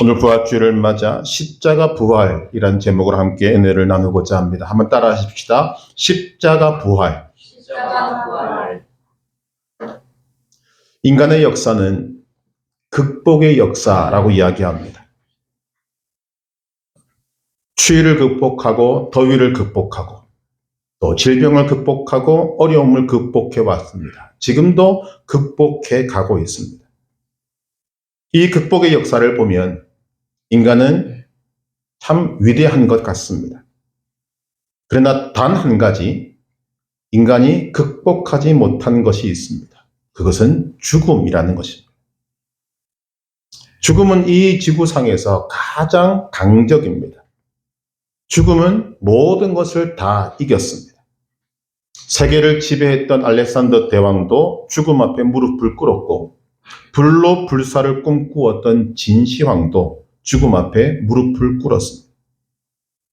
오늘 부활주일을 맞아 십자가 부활이라는 제목으로 함께 은혜를 나누고자 합니다. 한번 따라 하십시다. 십자가 부활. 십자가 부활. 인간의 역사는 극복의 역사라고 이야기합니다. 추위를 극복하고 더위를 극복하고 또 질병을 극복하고 어려움을 극복해 왔습니다. 지금도 극복해 가고 있습니다. 이 극복의 역사를 보면 인간은 참 위대한 것 같습니다. 그러나 단 한 가지 인간이 극복하지 못한 것이 있습니다. 그것은 죽음이라는 것입니다. 죽음은 이 지구상에서 가장 강적입니다. 죽음은 모든 것을 다 이겼습니다. 세계를 지배했던 알렉산더 대왕도 죽음 앞에 무릎을 꿇었고 불로 불사를 꿈꾸었던 진시황도 죽음 앞에 무릎을 꿇었습니다.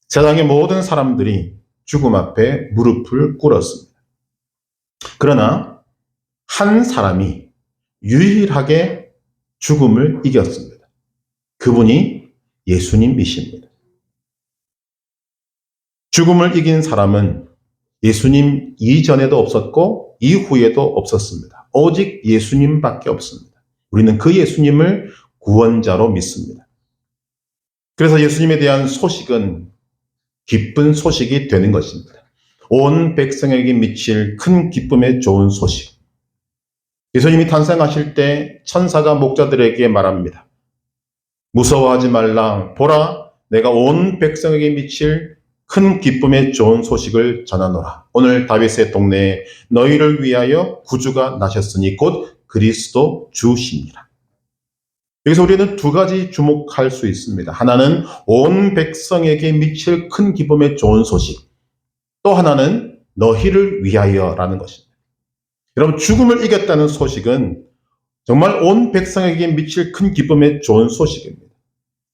세상의 모든 사람들이 죽음 앞에 무릎을 꿇었습니다. 그러나 한 사람이 유일하게 죽음을 이겼습니다. 그분이 예수님이십니다. 죽음을 이긴 사람은 예수님 이전에도 없었고 이후에도 없었습니다. 오직 예수님밖에 없습니다. 우리는 그 예수님을 구원자로 믿습니다. 그래서 예수님에 대한 소식은 기쁜 소식이 되는 것입니다. 온 백성에게 미칠 큰 기쁨의 좋은 소식. 예수님이 탄생하실 때 천사가 목자들에게 말합니다. 무서워하지 말라. 보라, 내가 온 백성에게 미칠 큰 기쁨의 좋은 소식을 전하노라. 오늘 다윗의 동네에 너희를 위하여 구주가 나셨으니 곧 그리스도 주시니라. 여기서 우리는 두 가지 주목할 수 있습니다. 하나는 온 백성에게 미칠 큰 기쁨의 좋은 소식. 또 하나는 너희를 위하여라는 것입니다. 여러분, 죽음을 이겼다는 소식은 정말 온 백성에게 미칠 큰 기쁨의 좋은 소식입니다.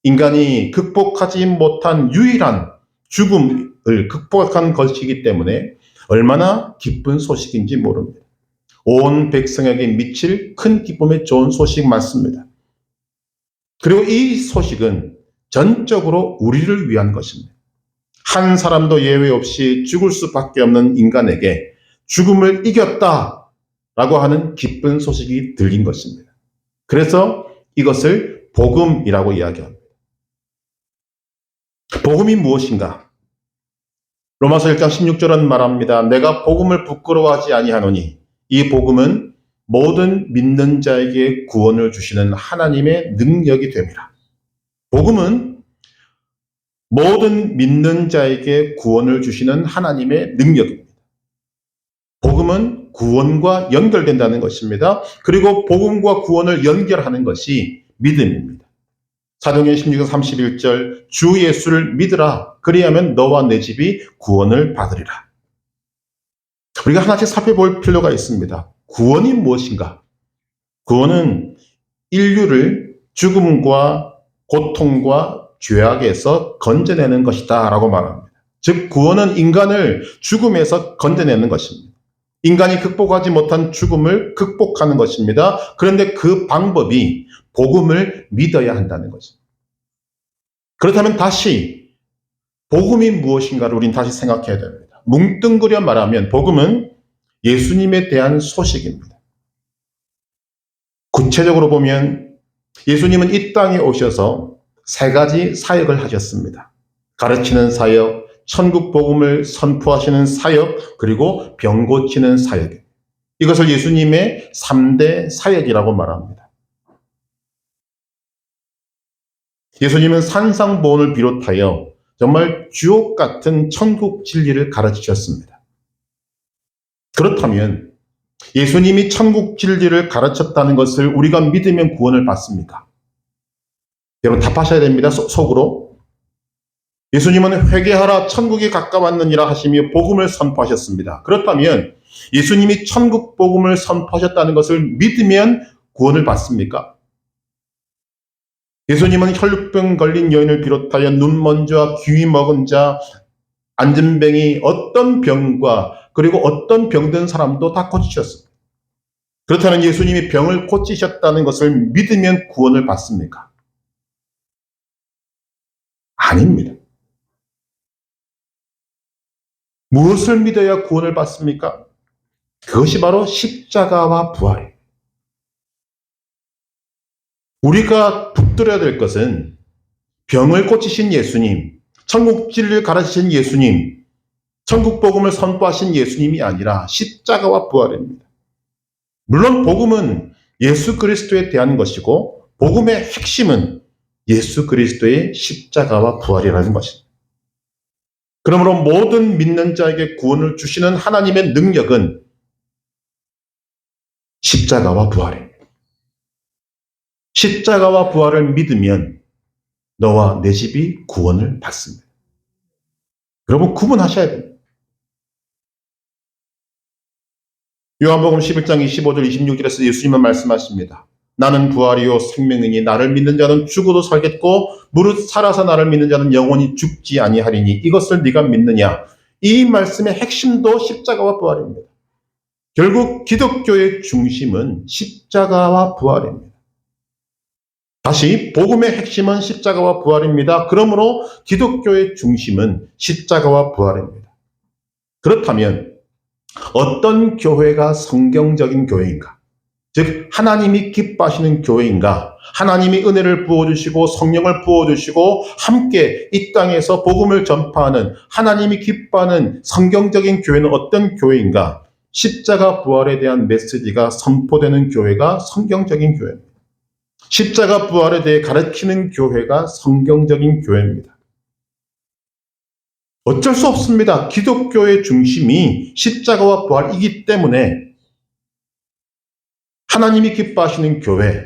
인간이 극복하지 못한 유일한 죽음을 극복한 것이기 때문에 얼마나 기쁜 소식인지 모릅니다. 온 백성에게 미칠 큰 기쁨의 좋은 소식 맞습니다. 그리고 이 소식은 전적으로 우리를 위한 것입니다. 한 사람도 예외 없이 죽을 수밖에 없는 인간에게 죽음을 이겼다라고 하는 기쁜 소식이 들린 것입니다. 그래서 이것을 복음이라고 이야기합니다. 복음이 무엇인가? 로마서 1장 16절은 말합니다. 내가 복음을 부끄러워하지 아니하노니 이 복음은 모든 믿는 자에게 구원을 주시는 하나님의 능력이 됨이라. 복음은 모든 믿는 자에게 구원을 주시는 하나님의 능력입니다. 복음은 구원과 연결된다는 것입니다. 그리고 복음과 구원을 연결하는 것이 믿음입니다. 사도행전 16장 31절 주 예수를 믿으라. 그리하면 너와 내 집이 구원을 받으리라. 우리가 하나씩 살펴볼 필요가 있습니다. 구원이 무엇인가? 구원은 인류를 죽음과 고통과 죄악에서 건져내는 것이다 라고 말합니다. 즉 구원은 인간을 죽음에서 건져내는 것입니다. 인간이 극복하지 못한 죽음을 극복하는 것입니다. 그런데 그 방법이 복음을 믿어야 한다는 것입니다. 그렇다면 다시 복음이 무엇인가를 우린 다시 생각해야 됩니다. 뭉뚱그려 말하면 복음은 예수님에 대한 소식입니다. 구체적으로 보면 예수님은 이 땅에 오셔서 세 가지 사역을 하셨습니다. 가르치는 사역, 천국 복음을 선포하시는 사역, 그리고 병 고치는 사역. 이것을 예수님의 3대 사역이라고 말합니다. 예수님은 산상보훈을 비롯하여 정말 주옥 같은 천국 진리를 가르치셨습니다. 그렇다면 예수님이 천국 진리를 가르쳤다는 것을 우리가 믿으면 구원을 받습니까? 여러분 답하셔야 됩니다. 속으로. 예수님은 회개하라 천국이 가까웠느니라 하시며 복음을 선포하셨습니다. 그렇다면 예수님이 천국 복음을 선포하셨다는 것을 믿으면 구원을 받습니까? 예수님은 혈루병 걸린 여인을 비롯하여 눈 먼 자와 귀 먹은 자, 안진뱅이 어떤 병과 그리고 어떤 병든 사람도 다 고치셨습니다. 그렇다면 예수님이 병을 고치셨다는 것을 믿으면 구원을 받습니까? 아닙니다. 무엇을 믿어야 구원을 받습니까? 그것이 바로 십자가와 부활이에요. 우리가 붙들어야 될 것은 병을 고치신 예수님, 천국 진리를 가르치신 예수님, 천국 복음을 선포하신 예수님이 아니라 십자가와 부활입니다. 물론 복음은 예수 그리스도에 대한 것이고 복음의 핵심은 예수 그리스도의 십자가와 부활이라는 것입니다. 그러므로 모든 믿는 자에게 구원을 주시는 하나님의 능력은 십자가와 부활입니다. 십자가와 부활을 믿으면 너와 내 집이 구원을 받습니다. 여러분 구분하셔야 됩니다. 요한복음 11장 25절 26절에서 예수님은 말씀하십니다. 나는 부활이요 생명이니 나를 믿는 자는 죽어도 살겠고 무릇 살아서 나를 믿는 자는 영원히 죽지 아니하리니 이것을 네가 믿느냐. 이 말씀의 핵심도 십자가와 부활입니다. 결국 기독교의 중심은 십자가와 부활입니다. 다시 복음의 핵심은 십자가와 부활입니다. 그러므로 기독교의 중심은 십자가와 부활입니다. 그렇다면 어떤 교회가 성경적인 교회인가? 즉 하나님이 기뻐하시는 교회인가? 하나님이 은혜를 부어주시고 성령을 부어주시고 함께 이 땅에서 복음을 전파하는 하나님이 기뻐하는 성경적인 교회는 어떤 교회인가? 십자가 부활에 대한 메시지가 선포되는 교회가 성경적인 교회입니다. 십자가 부활에 대해 가르치는 교회가 성경적인 교회입니다. 어쩔 수 없습니다. 기독교의 중심이 십자가와 부활이기 때문에 하나님이 기뻐하시는 교회,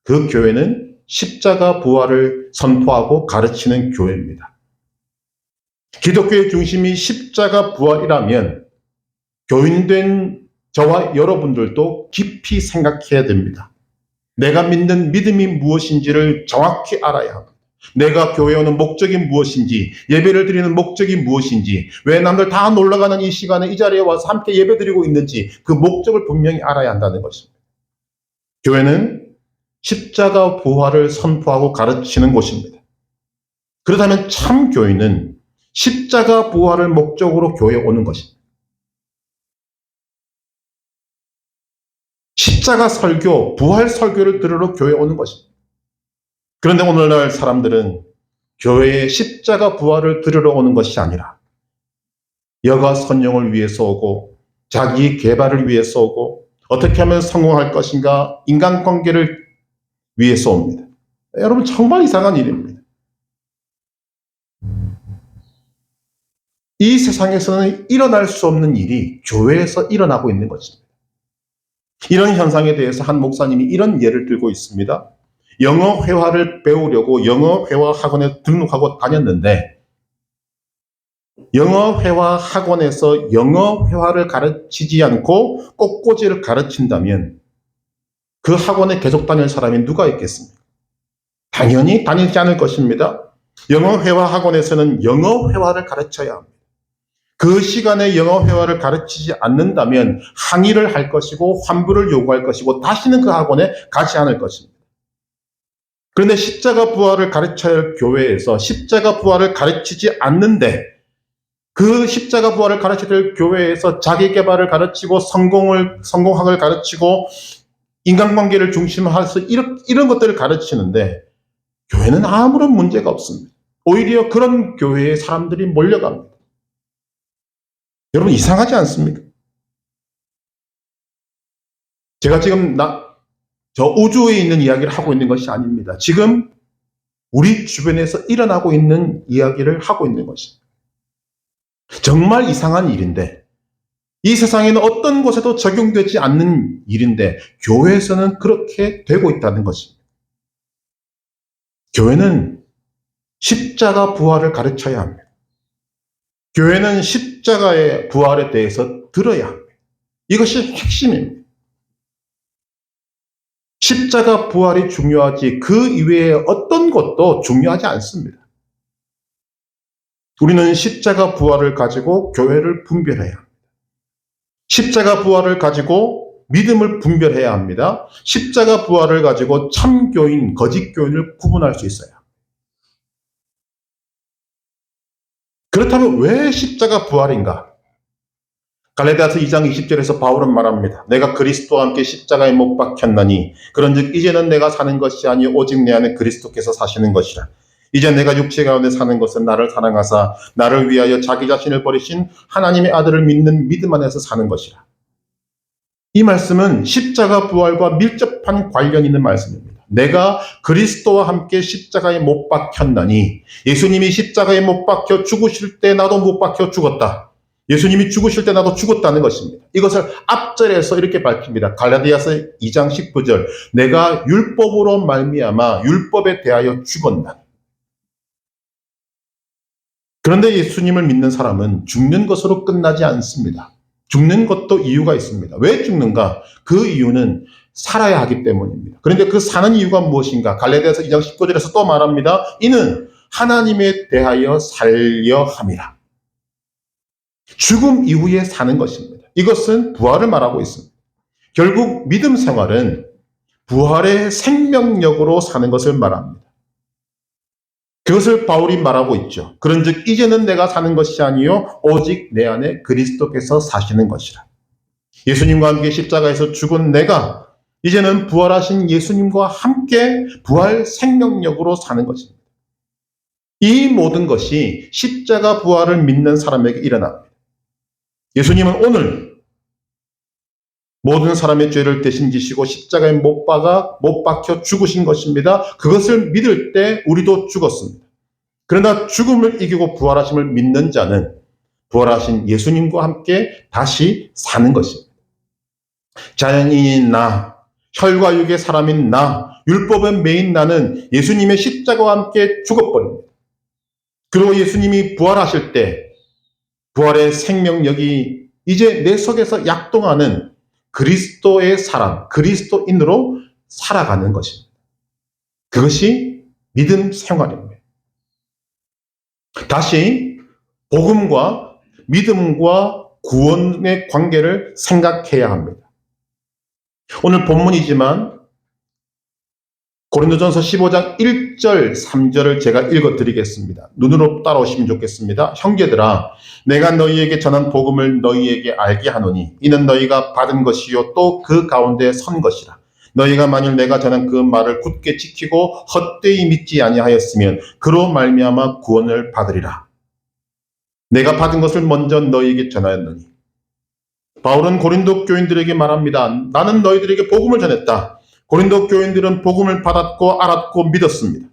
그 교회는 십자가 부활을 선포하고 가르치는 교회입니다. 기독교의 중심이 십자가 부활이라면 교인된 저와 여러분들도 깊이 생각해야 됩니다. 내가 믿는 믿음이 무엇인지를 정확히 알아야 합니다. 내가 교회에 오는 목적이 무엇인지, 예배를 드리는 목적이 무엇인지, 왜 남들 다 놀러가는 이 시간에 이 자리에 와서 함께 예배 드리고 있는지 그 목적을 분명히 알아야 한다는 것입니다. 교회는 십자가 부활을 선포하고 가르치는 곳입니다. 그렇다면 참 교인은 십자가 부활을 목적으로 교회에 오는 것입니다. 십자가 설교, 부활 설교를 들으러 교회에 오는 것입니다. 그런데 오늘날 사람들은 교회에 십자가 부활을 들으러 오는 것이 아니라 여가 선용을 위해서 오고 자기 개발을 위해서 오고 어떻게 하면 성공할 것인가 인간관계를 위해서 옵니다. 여러분 정말 이상한 일입니다. 이 세상에서는 일어날 수 없는 일이 교회에서 일어나고 있는 것입니다. 이런 현상에 대해서 한 목사님이 이런 예를 들고 있습니다. 영어 회화를 배우려고 영어 회화 학원에 등록하고 다녔는데 영어 회화 학원에서 영어 회화를 가르치지 않고 꽃꽂이를 가르친다면 그 학원에 계속 다닐 사람이 누가 있겠습니까? 당연히 다니지 않을 것입니다. 영어 회화 학원에서는 영어 회화를 가르쳐야 합니다. 그 시간에 영어 회화를 가르치지 않는다면 항의를 할 것이고 환불을 요구할 것이고 다시는 그 학원에 가지 않을 것입니다. 그런데 십자가 부활을 가르쳐야 할 교회에서 십자가 부활을 가르치지 않는데 그 십자가 부활을 가르쳐야 될 교회에서 자기 개발을 가르치고 성공학을 가르치고 인간관계를 중심으로 해서 이런 것들을 가르치는데 교회는 아무런 문제가 없습니다. 오히려 그런 교회에 사람들이 몰려갑니다. 여러분 이상하지 않습니까? 제가 지금 저 우주에 있는 이야기를 하고 있는 것이 아닙니다. 지금 우리 주변에서 일어나고 있는 이야기를 하고 있는 것입니다. 정말 이상한 일인데 이 세상에는 어떤 곳에도 적용되지 않는 일인데 교회에서는 그렇게 되고 있다는 것입니다. 교회는 십자가 부활을 가르쳐야 합니다. 교회는 십자가의 부활에 대해서 들어야 합니다. 이것이 핵심입니다. 십자가 부활이 중요하지 그 이외에 어떤 것도 중요하지 않습니다. 우리는 십자가 부활을 가지고 교회를 분별해야 합니다. 십자가 부활을 가지고 믿음을 분별해야 합니다. 십자가 부활을 가지고 참교인, 거짓교인을 구분할 수 있어요. 그렇다면 왜 십자가 부활인가? 갈라디아서 2장 20절에서 바울은 말합니다. 내가 그리스도와 함께 십자가에 못 박혔나니 그런즉 이제는 내가 사는 것이 아니요 오직 내 안에 그리스도께서 사시는 것이라. 이제 내가 육체 가운데 사는 것은 나를 사랑하사 나를 위하여 자기 자신을 버리신 하나님의 아들을 믿는 믿음 안에서 사는 것이라. 이 말씀은 십자가 부활과 밀접한 관련 있는 말씀입니다. 내가 그리스도와 함께 십자가에 못 박혔나니, 예수님이 십자가에 못 박혀 죽으실 때 나도 못 박혀 죽었다. 예수님이 죽으실 때 나도 죽었다는 것입니다. 이것을 앞절에서 이렇게 밝힙니다. 갈라디아서 2장 19절 내가 율법으로 말미암아 율법에 대하여 죽었나니. 그런데 예수님을 믿는 사람은 죽는 것으로 끝나지 않습니다. 죽는 것도 이유가 있습니다. 왜 죽는가? 그 이유는 살아야 하기 때문입니다. 그런데 그 사는 이유가 무엇인가? 갈라디아서 2장 19절에서 또 말합니다. 이는 하나님에 대하여 살려 함이라. 죽음 이후에 사는 것입니다. 이것은 부활을 말하고 있습니다. 결국 믿음 생활은 부활의 생명력으로 사는 것을 말합니다. 그것을 바울이 말하고 있죠. 그런즉 이제는 내가 사는 것이 아니요 오직 내 안에 그리스도께서 사시는 것이라. 예수님과 함께 십자가에서 죽은 내가 이제는 부활하신 예수님과 함께 부활 생명력으로 사는 것입니다. 이 모든 것이 십자가 부활을 믿는 사람에게 일어납니다. 예수님은 오늘 모든 사람의 죄를 대신 지시고 십자가에 못 박혀 죽으신 것입니다. 그것을 믿을 때 우리도 죽었습니다. 그러나 죽음을 이기고 부활하심을 믿는 자는 부활하신 예수님과 함께 다시 사는 것입니다. 자연인인 나, 혈과 육의 사람인 나, 율법에 매인 나는 예수님의 십자가와 함께 죽어버립니다. 그리고 예수님이 부활하실 때 부활의 생명력이 이제 내 속에서 약동하는 그리스도의 사람, 그리스도인으로 살아가는 것입니다. 그것이 믿음 생활입니다. 다시 복음과 믿음과 구원의 관계를 생각해야 합니다. 오늘 본문이지만 고린도전서 15장 1절, 3절을 제가 읽어드리겠습니다. 눈으로 따라오시면 좋겠습니다. 형제들아, 내가 너희에게 전한 복음을 너희에게 알게 하노니 이는 너희가 받은 것이요 또 그 가운데 선 것이라. 너희가 만일 내가 전한 그 말을 굳게 지키고 헛되이 믿지 아니하였으면 그로 말미암아 구원을 받으리라. 내가 받은 것을 먼저 너희에게 전하였노니. 바울은 고린도 교인들에게 말합니다. 나는 너희들에게 복음을 전했다. 고린도 교인들은 복음을 받았고 알았고 믿었습니다.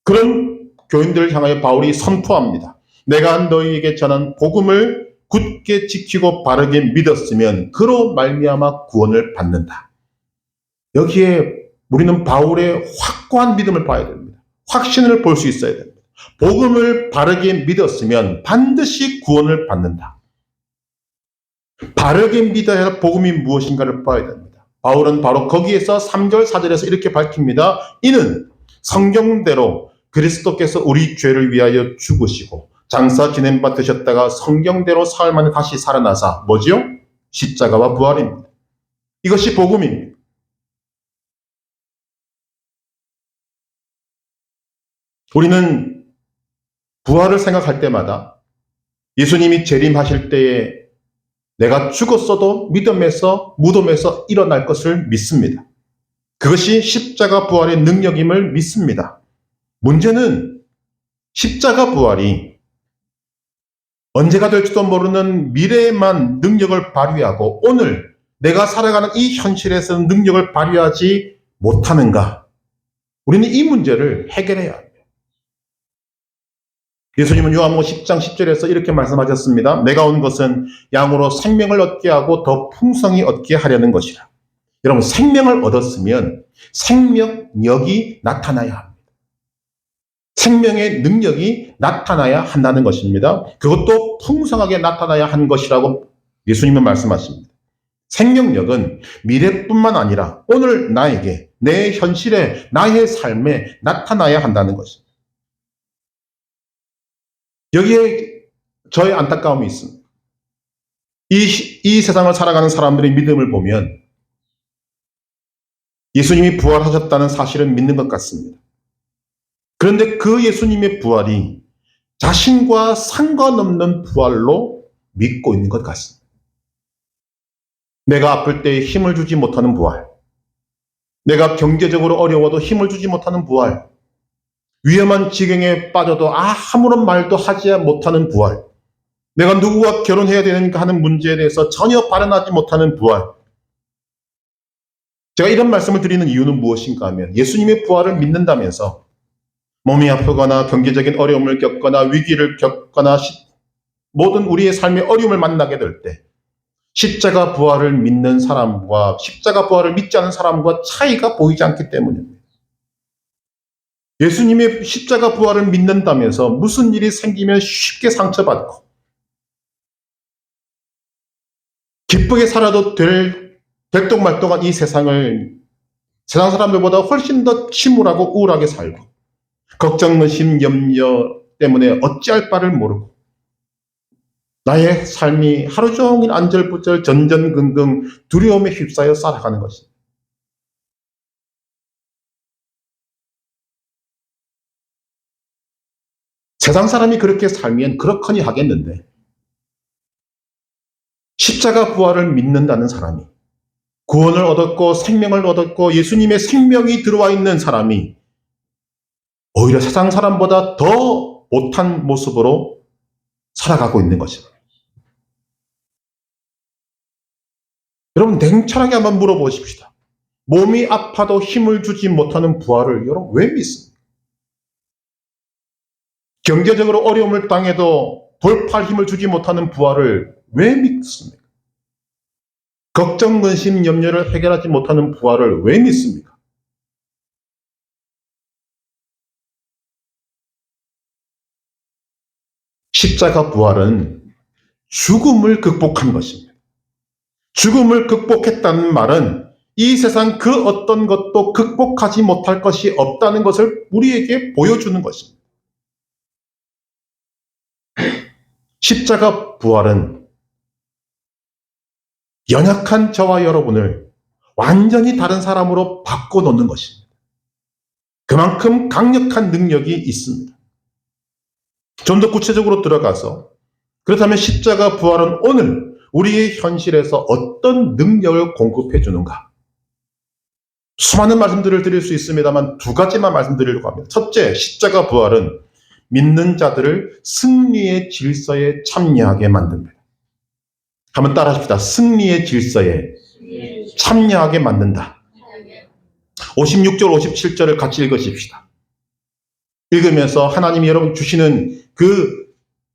그런 교인들을 향하여 바울이 선포합니다. 내가 너희에게 전한 복음을 굳게 지키고 바르게 믿었으면 그로 말미암아 구원을 받는다. 여기에 우리는 바울의 확고한 믿음을 봐야 됩니다. 확신을 볼 수 있어야 됩니다. 복음을 바르게 믿었으면 반드시 구원을 받는다. 바르게 믿어야 할 복음이 무엇인가를 봐야 됩니다. 바울은 바로 거기에서 3절, 4절에서 이렇게 밝힙니다. 이는 성경대로 그리스도께서 우리 죄를 위하여 죽으시고 장사 지낸 바 되셨다가 성경대로 사흘 만에 다시 살아나사 뭐지요? 십자가와 부활입니다. 이것이 복음입니다. 우리는 부활을 생각할 때마다 예수님이 재림하실 때에 내가 죽었어도 믿음에서 무덤에서 일어날 것을 믿습니다. 그것이 십자가 부활의 능력임을 믿습니다. 문제는 십자가 부활이 언제가 될지도 모르는 미래에만 능력을 발휘하고 오늘 내가 살아가는 이 현실에서는 능력을 발휘하지 못하는가? 우리는 이 문제를 해결해야 합니다. 예수님은 요한복음 10장 10절에서 이렇게 말씀하셨습니다. 내가 온 것은 양으로 생명을 얻게 하고 더 풍성히 얻게 하려는 것이라. 여러분, 생명을 얻었으면 생명력이 나타나야 합니다. 생명의 능력이 나타나야 한다는 것입니다. 그것도 풍성하게 나타나야 한 것이라고 예수님은 말씀하십니다. 생명력은 미래뿐만 아니라 오늘 나에게, 내 현실에, 나의 삶에 나타나야 한다는 것입니다. 여기에 저의 안타까움이 있습니다. 이 세상을 살아가는 사람들의 믿음을 보면 예수님이 부활하셨다는 사실은 믿는 것 같습니다. 그런데 그 예수님의 부활이 자신과 상관없는 부활로 믿고 있는 것 같습니다. 내가 아플 때 힘을 주지 못하는 부활, 내가 경제적으로 어려워도 힘을 주지 못하는 부활, 위험한 지경에 빠져도 아무런 말도 하지 못하는 부활, 내가 누구와 결혼해야 되는가 하는 문제에 대해서 전혀 발언하지 못하는 부활. 제가 이런 말씀을 드리는 이유는 무엇인가 하면 예수님의 부활을 믿는다면서 몸이 아프거나 경제적인 어려움을 겪거나 위기를 겪거나 모든 우리의 삶의 어려움을 만나게 될 때 십자가 부활을 믿는 사람과 십자가 부활을 믿지 않은 사람과 차이가 보이지 않기 때문입니다. 예수님의 십자가 부활을 믿는다면서 무슨 일이 생기면 쉽게 상처받고 기쁘게 살아도 될똥말똥한 이 세상을 세상 사람들보다 훨씬 더 침울하고 우울하게 살고 걱정, 의심, 염려 때문에 어찌할 바를 모르고 나의 삶이 하루 종일 안절부절 전전긍긍 두려움에 휩싸여 살아가는 것입니다. 세상 사람이 그렇게 살면 그렇거니 하겠는데 십자가 부활을 믿는다는 사람이 구원을 얻었고 생명을 얻었고 예수님의 생명이 들어와 있는 사람이 오히려 세상 사람보다 더 못한 모습으로 살아가고 있는 것입니다. 여러분 냉철하게 한번 물어보십시다. 몸이 아파도 힘을 주지 못하는 부활을 여러분 왜 믿습니까? 경제적으로 어려움을 당해도 돌파할 힘을 주지 못하는 부활을 왜 믿습니까? 걱정, 근심, 염려를 해결하지 못하는 부활을 왜 믿습니까? 십자가 부활은 죽음을 극복한 것입니다. 죽음을 극복했다는 말은 이 세상 그 어떤 것도 극복하지 못할 것이 없다는 것을 우리에게 보여주는 것입니다. 십자가 부활은 연약한 저와 여러분을 완전히 다른 사람으로 바꿔놓는 것입니다. 그만큼 강력한 능력이 있습니다. 좀 더 구체적으로 들어가서 그렇다면 십자가 부활은 오늘 우리의 현실에서 어떤 능력을 공급해 주는가? 수많은 말씀들을 드릴 수 있습니다만 두 가지만 말씀드리려고 합니다. 첫째, 십자가 부활은 믿는 자들을 승리의 질서에 참여하게 만듭니다. 한번 따라하십시다. 승리의 질서에 참여하게 만든다. 56절, 57절을 같이 읽으십시다. 읽으면서 하나님이 여러분 주시는 그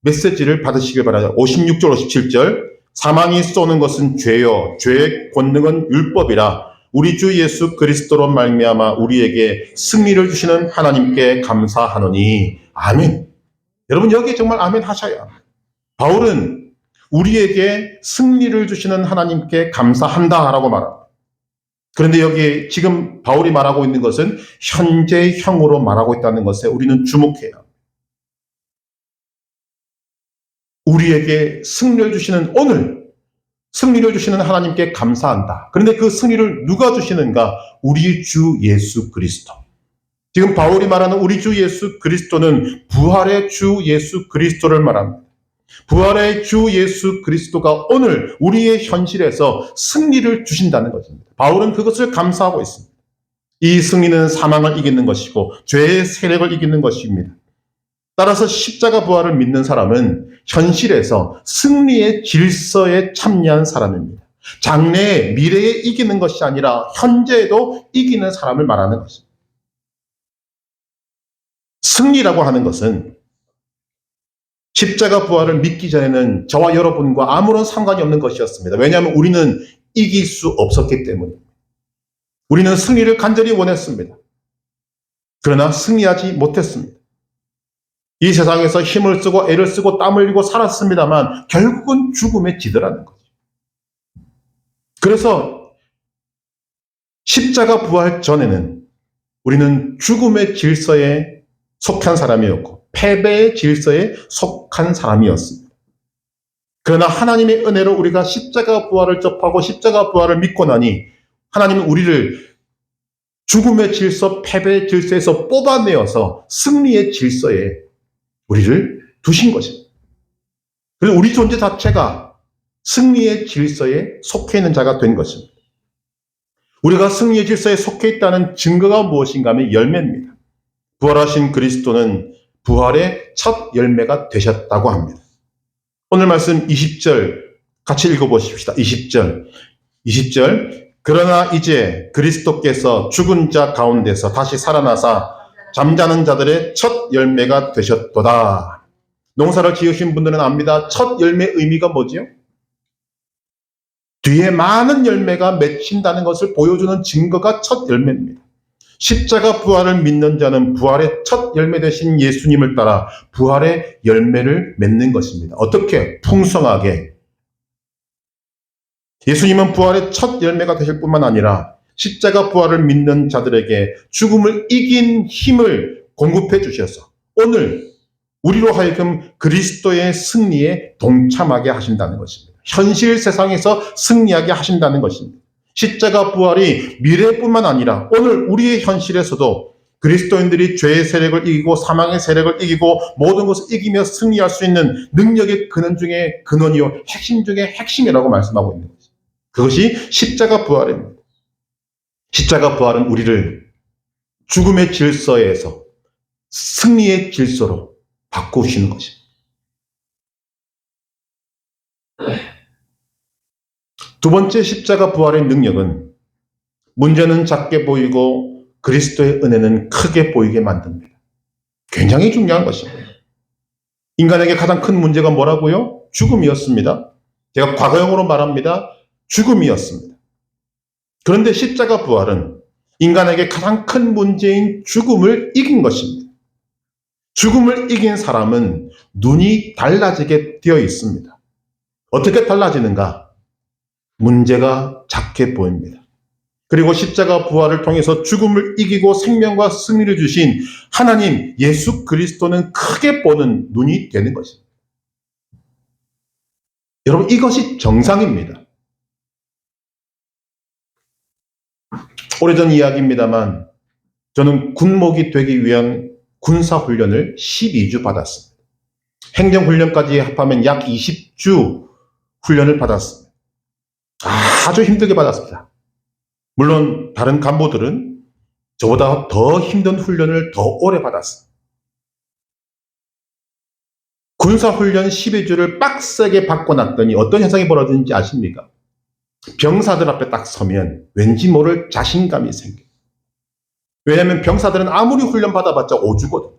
메시지를 받으시길 바랍니다. 56절, 57절. 사망이 쏘는 것은 죄요, 죄의 권능은 율법이라 우리 주 예수 그리스도로 말미암아 우리에게 승리를 주시는 하나님께 감사하노니. 아멘. 여러분 여기 정말 아멘 하셔야 합니다. 바울은 우리에게 승리를 주시는 하나님께 감사한다라고 말합니다. 그런데 여기 지금 바울이 말하고 있는 것은 현재형으로 말하고 있다는 것에 우리는 주목해요. 우리에게 승리를 주시는 오늘, 승리를 주시는 하나님께 감사한다. 그런데 그 승리를 누가 주시는가? 우리 주 예수 그리스도. 지금 바울이 말하는 우리 주 예수 그리스도는 부활의 주 예수 그리스도를 말합니다. 부활의 주 예수 그리스도가 오늘 우리의 현실에서 승리를 주신다는 것입니다. 바울은 그것을 감사하고 있습니다. 이 승리는 사망을 이기는 것이고 죄의 세력을 이기는 것입니다. 따라서 십자가 부활을 믿는 사람은 현실에서 승리의 질서에 참여한 사람입니다. 장래에 미래에 이기는 것이 아니라 현재에도 이기는 사람을 말하는 것입니다. 승리라고 하는 것은 십자가 부활을 믿기 전에는 저와 여러분과 아무런 상관이 없는 것이었습니다. 왜냐하면 우리는 이길 수 없었기 때문입니다. 우리는 승리를 간절히 원했습니다. 그러나 승리하지 못했습니다. 이 세상에서 힘을 쓰고 애를 쓰고 땀을 흘리고 살았습니다만 결국은 죽음에 지더라는 거죠. 그래서 십자가 부활 전에는 우리는 죽음의 질서에 속한 사람이었고 패배의 질서에 속한 사람이었습니다. 그러나 하나님의 은혜로 우리가 십자가 부활을 접하고 십자가 부활을 믿고 나니 하나님은 우리를 죽음의 질서, 패배의 질서에서 뽑아내어서 승리의 질서에 우리를 두신 것입니다. 그래서 우리 존재 자체가 승리의 질서에 속해 있는 자가 된 것입니다. 우리가 승리의 질서에 속해 있다는 증거가 무엇인가 하면 열매입니다. 부활하신 그리스도는 부활의 첫 열매가 되셨다고 합니다. 오늘 말씀 20절 같이 읽어보십시다. 20절 그러나 이제 그리스도께서 죽은 자 가운데서 다시 살아나사 잠자는 자들의 첫 열매가 되셨도다. 농사를 지으신 분들은 압니다. 첫 열매의 의미가 뭐지요? 뒤에 많은 열매가 맺힌다는 것을 보여주는 증거가 첫 열매입니다. 십자가 부활을 믿는 자는 부활의 첫 열매 되신 예수님을 따라 부활의 열매를 맺는 것입니다. 어떻게? 풍성하게. 예수님은 부활의 첫 열매가 되실 뿐만 아니라 십자가 부활을 믿는 자들에게 죽음을 이긴 힘을 공급해 주셔서 오늘 우리로 하여금 그리스도의 승리에 동참하게 하신다는 것입니다. 현실 세상에서 승리하게 하신다는 것입니다. 십자가 부활이 미래뿐만 아니라 오늘 우리의 현실에서도 그리스도인들이 죄의 세력을 이기고 사망의 세력을 이기고 모든 것을 이기며 승리할 수 있는 능력의 근원 중에 근원이요 핵심 중에 핵심이라고 말씀하고 있는 것입니다. 그것이 십자가 부활입니다. 십자가 부활은 우리를 죽음의 질서에서 승리의 질서로 바꾸시는 것입니다. 두 번째 십자가 부활의 능력은 문제는 작게 보이고 그리스도의 은혜는 크게 보이게 만듭니다. 굉장히 중요한 것입니다. 인간에게 가장 큰 문제가 뭐라고요? 죽음이었습니다. 제가 과거형으로 말합니다. 죽음이었습니다. 그런데 십자가 부활은 인간에게 가장 큰 문제인 죽음을 이긴 것입니다. 죽음을 이긴 사람은 눈이 달라지게 되어 있습니다. 어떻게 달라지는가? 문제가 작게 보입니다. 그리고 십자가 부활을 통해서 죽음을 이기고 생명과 승리를 주신 하나님 예수 그리스도는 크게 보는 눈이 되는 것입니다. 여러분, 이것이 정상입니다. 오래전 이야기입니다만 저는 군목이 되기 위한 군사훈련을 12주 받았습니다. 행정훈련까지 합하면 약 20주 훈련을 받았습니다. 아주 힘들게 받았습니다. 물론 다른 간부들은 저보다 더 힘든 훈련을 더 오래 받았습니다. 군사훈련 12주를 빡세게 받고 났더니 어떤 현상이 벌어지는지 아십니까? 병사들 앞에 딱 서면 왠지 모를 자신감이 생겨요. 왜냐하면 병사들은 아무리 훈련 받아봤자 5주거든.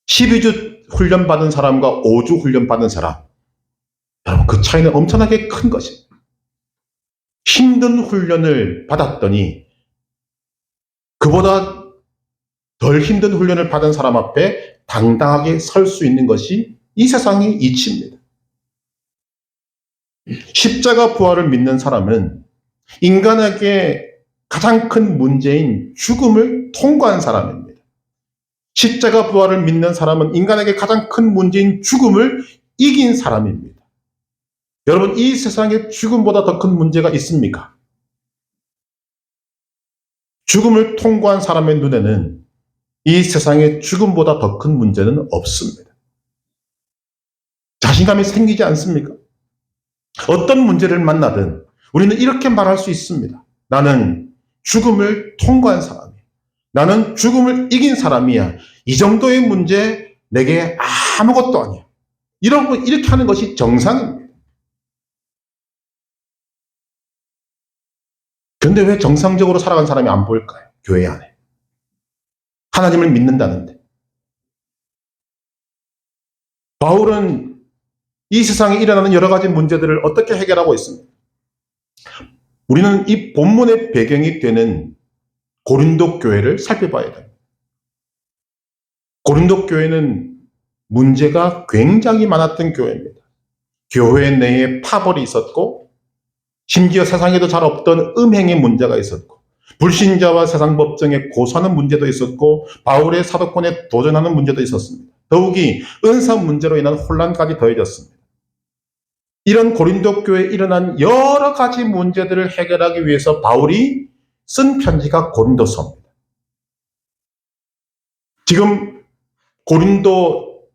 12주 훈련 받은 사람과 5주 훈련 받은 사람, 여러분 그 차이는 엄청나게 큰 것입니다. 힘든 훈련을 받았더니 그보다 덜 힘든 훈련을 받은 사람 앞에 당당하게 설 수 있는 것이 이 세상의 이치입니다. 십자가 부활을 믿는 사람은 인간에게 가장 큰 문제인 죽음을 통과한 사람입니다. 십자가 부활을 믿는 사람은 인간에게 가장 큰 문제인 죽음을 이긴 사람입니다. 여러분, 이 세상에 죽음보다 더 큰 문제가 있습니까? 죽음을 통과한 사람의 눈에는 이 세상에 죽음보다 더 큰 문제는 없습니다. 자신감이 생기지 않습니까? 어떤 문제를 만나든 우리는 이렇게 말할 수 있습니다. 나는 죽음을 통과한 사람이야. 나는 죽음을 이긴 사람이야. 이 정도의 문제 내게 아무것도 아니야. 이렇게 하는 것이 정상입니다. 그런데 왜 정상적으로 살아간 사람이 안 보일까요? 교회 안에. 하나님을 믿는다는데. 바울은 이 세상에 일어나는 여러 가지 문제들을 어떻게 해결하고 있습니다. 우리는 이 본문의 배경이 되는 고린도 교회를 살펴봐야 됩니다. 고린도 교회는 문제가 굉장히 많았던 교회입니다. 교회 내에 파벌이 있었고 심지어 세상에도 잘 없던 음행의 문제가 있었고 불신자와 세상 법정에 고소하는 문제도 있었고 바울의 사도권에 도전하는 문제도 있었습니다. 더욱이 은사 문제로 인한 혼란까지 더해졌습니다. 이런 고린도 교회에 일어난 여러 가지 문제들을 해결하기 위해서 바울이 쓴 편지가 고린도서입니다. 지금 고린도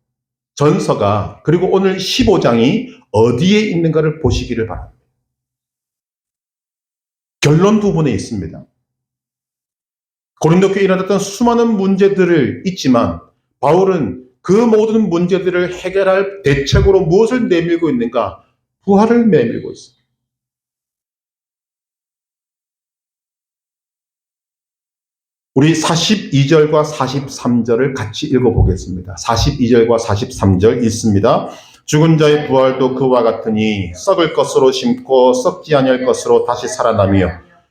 전서가 그리고 오늘 15장이 어디에 있는가를 보시기를 바랍니다. 결론 부분에 있습니다. 고린도 교회에 일어났던 수많은 문제들을 있지만 바울은 그 모든 문제들을 해결할 대책으로 무엇을 내밀고 있는가? 부활을 내밀고 있습니다. 우리 42절과 43절을 같이 읽어보겠습니다. 42절과 43절 읽습니다. 죽은 자의 부활도 그와 같으니 썩을 것으로 심고 썩지 아니할 것으로 다시 살아나며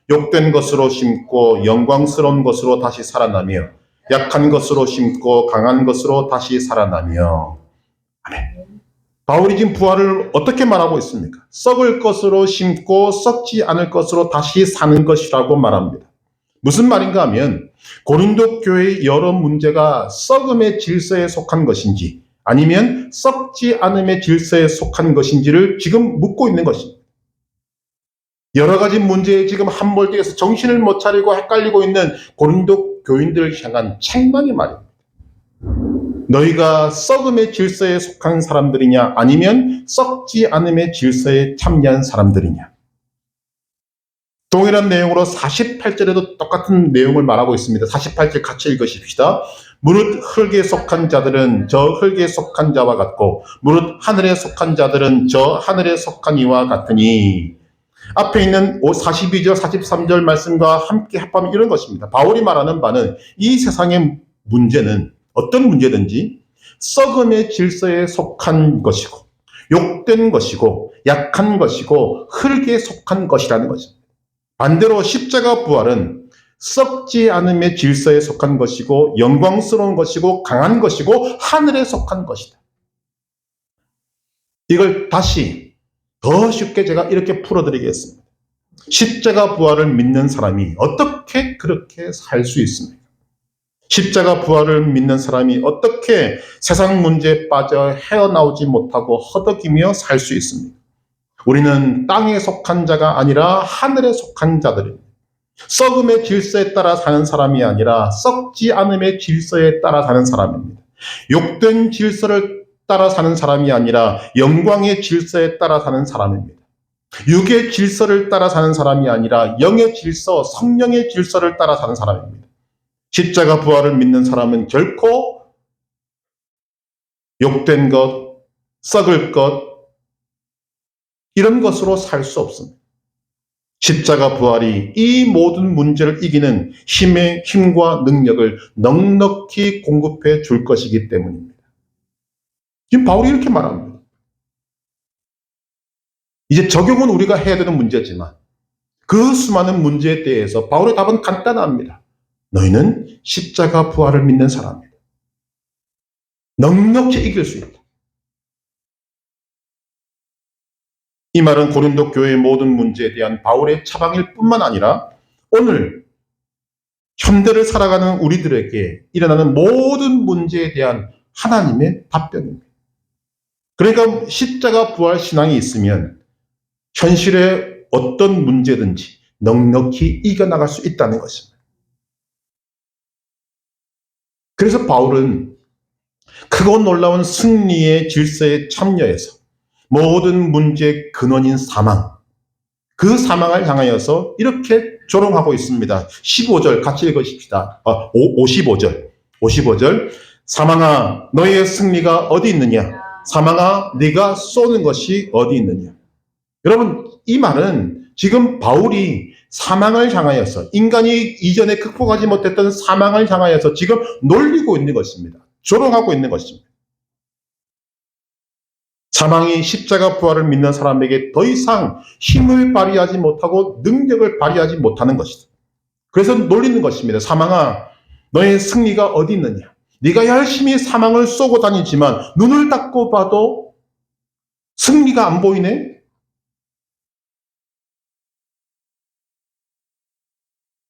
욕된 것으로 심고 영광스러운 것으로 다시 살아나며 약한 것으로 심고 강한 것으로 다시 살아나며. 아멘. 바울이 지금 부활을 어떻게 말하고 있습니까? 썩을 것으로 심고 썩지 않을 것으로 다시 사는 것이라고 말합니다. 무슨 말인가 하면 고린도 교회의 여러 문제가 썩음의 질서에 속한 것인지 아니면 썩지 않음의 질서에 속한 것인지를 지금 묻고 있는 것입니다. 여러 가지 문제에 지금 함몰되어서 정신을 못 차리고 헷갈리고 있는 고린도 교인들을 향한 책망의 말입니다. 너희가 썩음의 질서에 속한 사람들이냐 아니면 썩지 않음의 질서에 참여한 사람들이냐. 동일한 내용으로 48절에도 똑같은 내용을 말하고 있습니다. 48절 같이 읽으십시다. 무릇 흙에 속한 자들은 저 흙에 속한 자와 같고 무릇 하늘에 속한 자들은 저 하늘에 속한 이와 같으니. 앞에 있는 42절, 43절 말씀과 함께 합하면 이런 것입니다. 바울이 말하는 바는 이 세상의 문제는 어떤 문제든지 썩음의 질서에 속한 것이고 욕된 것이고 약한 것이고 흙에 속한 것이라는 것입니다. 반대로 십자가 부활은 썩지 않음의 질서에 속한 것이고 영광스러운 것이고 강한 것이고 하늘에 속한 것이다. 이걸 다시 더 쉽게 제가 이렇게 풀어드리겠습니다. 십자가 부활을 믿는 사람이 어떻게 그렇게 살 수 있습니까? 십자가 부활을 믿는 사람이 어떻게 세상 문제에 빠져 헤어나오지 못하고 허덕이며 살 수 있습니까? 우리는 땅에 속한 자가 아니라 하늘에 속한 자들입니다. 썩음의 질서에 따라 사는 사람이 아니라 썩지 않음의 질서에 따라 사는 사람입니다. 욕된 질서를 따라 사는 사람이 아니라 영광의 질서에 따라 사는 사람입니다. 육의 질서를 따라 사는 사람이 아니라 영의 질서, 성령의 질서를 따라 사는 사람입니다. 십자가 부활을 믿는 사람은 결코 욕된 것, 썩을 것, 이런 것으로 살 수 없습니다. 십자가 부활이 이 모든 문제를 이기는 힘과 능력을 넉넉히 공급해 줄 것이기 때문입니다. 지금 바울이 이렇게 말합니다. 이제 적용은 우리가 해야 되는 문제지만 그 수많은 문제에 대해서 바울의 답은 간단합니다. 너희는 십자가 부활을 믿는 사람이다. 넉넉히 이길 수 있다. 이 말은 고린도 교회의 모든 문제에 대한 바울의 처방일 뿐만 아니라 오늘 현대를 살아가는 우리들에게 일어나는 모든 문제에 대한 하나님의 답변입니다. 그러니까 십자가 부활 신앙이 있으면 현실의 어떤 문제든지 넉넉히 이겨나갈 수 있다는 것입니다. 그래서 바울은 크고 놀라운 승리의 질서에 참여해서 모든 문제의 근원인 사망, 그 사망을 향하여서 이렇게 조롱하고 있습니다. 15절 같이 읽으십시다. 55절. 사망아, 너의 승리가 어디 있느냐? 사망아, 네가 쏘는 것이 어디 있느냐? 여러분, 이 말은 지금 바울이 사망을 향하여서 인간이 이전에 극복하지 못했던 사망을 향하여서 지금 놀리고 있는 것입니다. 조롱하고 있는 것입니다. 사망이 십자가 부활을 믿는 사람에게 더 이상 힘을 발휘하지 못하고 능력을 발휘하지 못하는 것이다. 그래서 놀리는 것입니다. 사망아, 너의 승리가 어디 있느냐? 네가 열심히 사망을 쏘고 다니지만 눈을 닫고 봐도 승리가 안 보이네?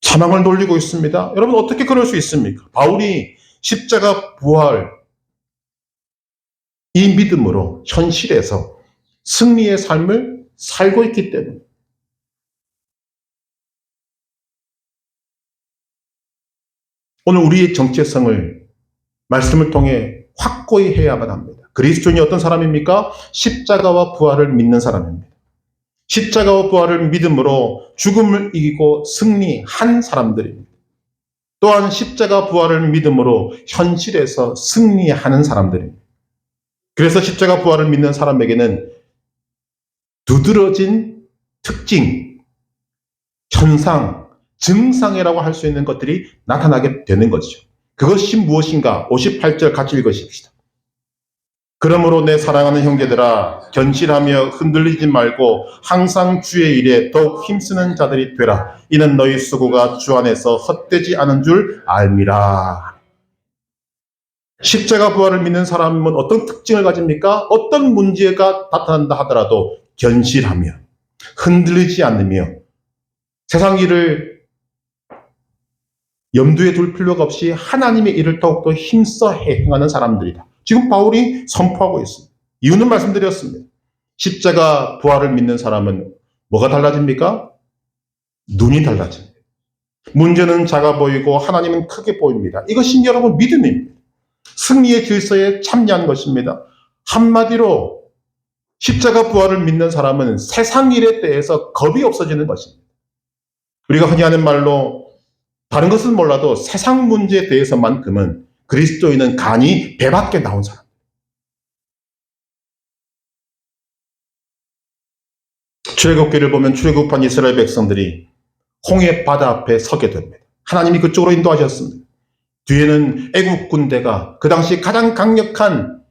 사망을 놀리고 있습니다. 여러분 어떻게 그럴 수 있습니까? 바울이 십자가 부활 이 믿음으로 현실에서 승리의 삶을 살고 있기 때문에 오늘 우리의 정체성을 말씀을 통해 확고히 해야만 합니다. 그리스도인이 어떤 사람입니까? 십자가와 부활을 믿는 사람입니다. 십자가와 부활을 믿음으로 죽음을 이기고 승리한 사람들입니다. 또한 십자가 부활을 믿음으로 현실에서 승리하는 사람들입니다. 그래서 십자가 부활을 믿는 사람에게는 두드러진 특징, 현상, 증상이라고 할 수 있는 것들이 나타나게 되는 것이죠. 그것이 무엇인가? 58절 같이 읽으십시다. 그러므로 내 사랑하는 형제들아, 견실하며 흔들리지 말고 항상 주의 일에 더욱 힘쓰는 자들이 되라. 이는 너희 수고가 주 안에서 헛되지 않은 줄 알미라. 십자가 부활을 믿는 사람은 어떤 특징을 가집니까? 어떤 문제가 나타난다 하더라도 견실하며 흔들리지 않으며 세상 일을 염두에 둘 필요가 없이 하나님의 일을 더욱더 힘써 행하는 사람들이다. 지금 바울이 선포하고 있습니다. 이유는 말씀드렸습니다. 십자가 부활을 믿는 사람은 뭐가 달라집니까? 눈이 달라집니다. 문제는 작아 보이고 하나님은 크게 보입니다. 이것이 여러분 믿음입니다. 승리의 질서에 참여한 것입니다. 한마디로 십자가 부활을 믿는 사람은 세상 일에 대해서 겁이 없어지는 것입니다. 우리가 흔히 하는 말로 다른 것은 몰라도 세상 문제에 대해서만큼은 그리스도인은 간이 배 밖에 나온 사람. 출애굽기를 보면 출애굽한 이스라엘 백성들이 홍해 바다 앞에 서게 됩니다. 하나님이 그쪽으로 인도하셨습니다. 뒤에는 애국 군대가 그 당시 가장 강력한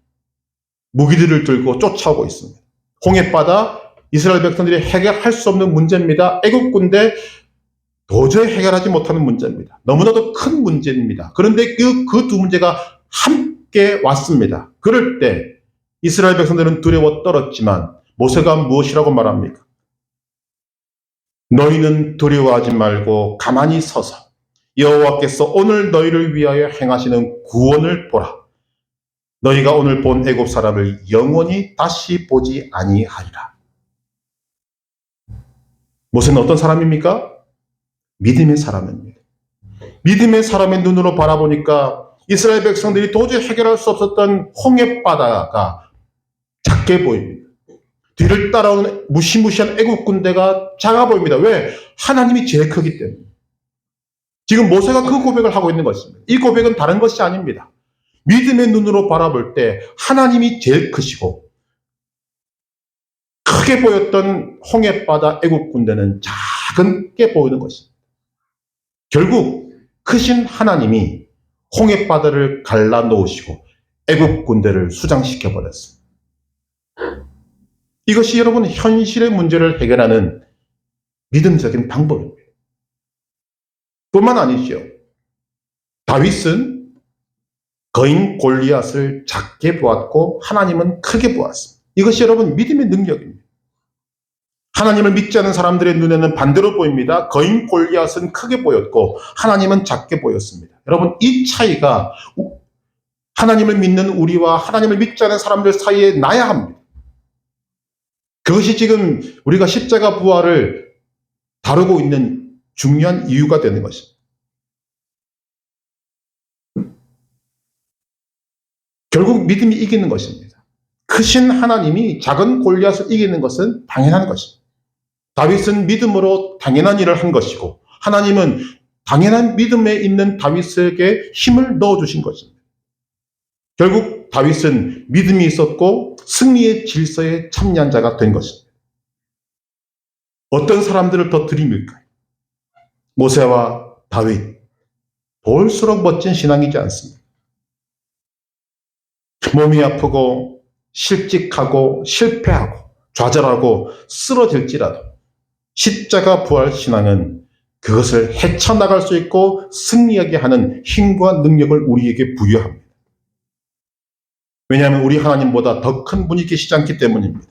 무기들을 들고 쫓아오고 있습니다. 홍해 바다, 이스라엘 백성들이 해결할 수 없는 문제입니다. 애국 군대 도저히 해결하지 못하는 문제입니다. 너무나도 큰 문제입니다. 그런데 그 두 문제가 함께 왔습니다. 그럴 때 이스라엘 백성들은 두려워 떨었지만 모세가 무엇이라고 말합니까? 너희는 두려워하지 말고 가만히 서서 여호와께서 오늘 너희를 위하여 행하시는 구원을 보라. 너희가 오늘 본 애굽 사람을 영원히 다시 보지 아니하리라. 모세는 어떤 사람입니까? 믿음의 사람입니다. 믿음의 사람의 눈으로 바라보니까 이스라엘 백성들이 도저히 해결할 수 없었던 홍해 바다가 작게 보입니다. 뒤를 따라오는 무시무시한 애국 군대가 작아 보입니다. 왜? 하나님이 제일 크기 때문에. 지금 모세가 그 고백을 하고 있는 것입니다. 이 고백은 다른 것이 아닙니다. 믿음의 눈으로 바라볼 때 하나님이 제일 크시고 크게 보였던 홍해 바다 애국 군대는 작게 보이는 것입니다. 결국 크신 하나님이 홍해 바다를 갈라 놓으시고 애국 군대를 수장시켜 버렸습니다. 이것이 여러분 현실의 문제를 해결하는 믿음적인 방법입니다. 뿐만 아니죠. 다윗은 거인 골리앗을 작게 보았고 하나님은 크게 보았습니다. 이것이 여러분 믿음의 능력입니다. 하나님을 믿지 않는 사람들의 눈에는 반대로 보입니다. 거인 골리앗은 크게 보였고 하나님은 작게 보였습니다. 여러분 이 차이가 하나님을 믿는 우리와 하나님을 믿지 않는 사람들 사이에 나야 합니다. 그것이 지금 우리가 십자가 부활을 다루고 있는 중요한 이유가 되는 것입니다. 결국 믿음이 이기는 것입니다. 크신 하나님이 작은 골리앗을 이기는 것은 당연한 것입니다. 다윗은 믿음으로 당연한 일을 한 것이고 하나님은 당연한 믿음에 있는 다윗에게 힘을 넣어주신 것입니다. 결국 다윗은 믿음이 있었고 승리의 질서에 참여한 자가 된 것입니다. 어떤 사람들을 더 드림일까요? 모세와 다윗, 볼수록 멋진 신앙이지 않습니까? 몸이 아프고 실직하고 실패하고 좌절하고 쓰러질지라도 십자가 부활 신앙은 그것을 헤쳐나갈 수 있고 승리하게 하는 힘과 능력을 우리에게 부여합니다. 왜냐하면 우리 하나님보다 더 큰 분이 계시지 않기 때문입니다.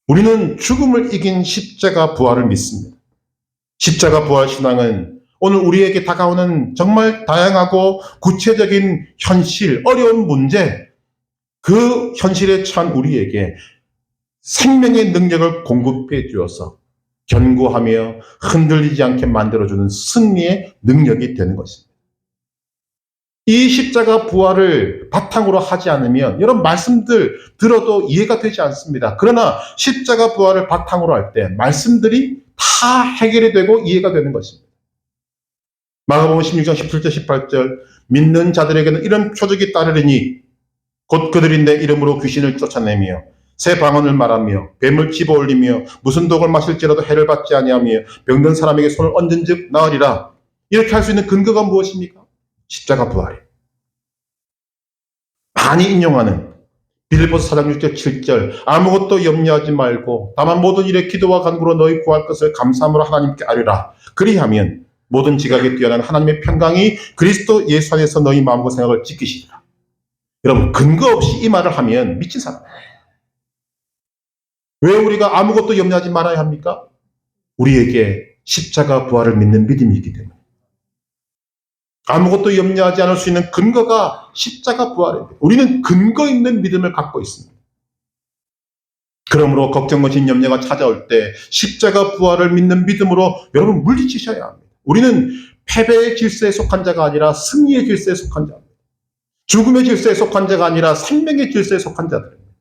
우리는 죽음을 이긴 십자가 부활을 믿습니다. 십자가 부활 신앙은 오늘 우리에게 다가오는 정말 다양하고 구체적인 현실, 어려운 문제, 그 현실에 처한 우리에게 생명의 능력을 공급해 주어서 견고하며 흔들리지 않게 만들어주는 승리의 능력이 되는 것입니다. 이 십자가 부활을 바탕으로 하지 않으면 여러분 말씀들 들어도 이해가 되지 않습니다. 그러나 십자가 부활을 바탕으로 할 때 말씀들이 다 해결이 되고 이해가 되는 것입니다. 마가복음 16장 17절 18절 믿는 자들에게는 이런 표적이 따르리니 곧 그들이 내 이름으로 귀신을 쫓아내며 새 방언을 말하며 뱀을 집어올리며 무슨 독을 마실지라도 해를 받지 아니하며 병든 사람에게 손을 얹은 즉 나으리라. 이렇게 할 수 있는 근거가 무엇입니까? 십자가 부활이에요. 많이 인용하는 빌립보서 4장 6절 7절 아무것도 염려하지 말고 다만 모든 일에 기도와 간구로 너희 구할 것을 감사함으로 하나님께 아뢰라. 그리하면 모든 지각에 뛰어난 하나님의 평강이 그리스도 예수 안에서 너희 마음과 생각을 지키시리라. 여러분 근거 없이 이 말을 하면 미친 사람. 왜 우리가 아무것도 염려하지 말아야 합니까? 우리에게 십자가 부활을 믿는 믿음이 있기 때문에. 아무것도 염려하지 않을 수 있는 근거가 십자가 부활입니다. 우리는 근거 있는 믿음을 갖고 있습니다. 그러므로 걱정거신 염려가 찾아올 때 십자가 부활을 믿는 믿음으로 여러분 물리치셔야 합니다. 우리는 패배의 질서에 속한 자가 아니라 승리의 질서에 속한 자입니다. 죽음의 질서에 속한 자가 아니라 생명의 질서에 속한 자들입니다.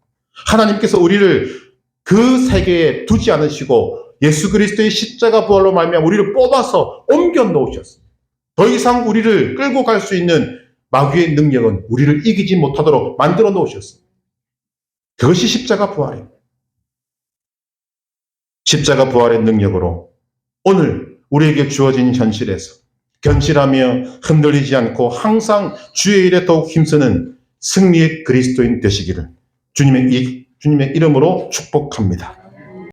하나님께서 우리를 그 세계에 두지 않으시고 예수 그리스도의 십자가 부활로 말미암아 우리를 뽑아서 옮겨 놓으셨습니다. 더 이상 우리를 끌고 갈 수 있는 마귀의 능력은 우리를 이기지 못하도록 만들어 놓으셨습니다. 그것이 십자가 부활입니다. 십자가 부활의 능력으로 오늘 우리에게 주어진 현실에서 견실하며 흔들리지 않고 항상 주의 일에 더욱 힘쓰는 승리의 그리스도인 되시기를 주님의 이름으로 축복합니다.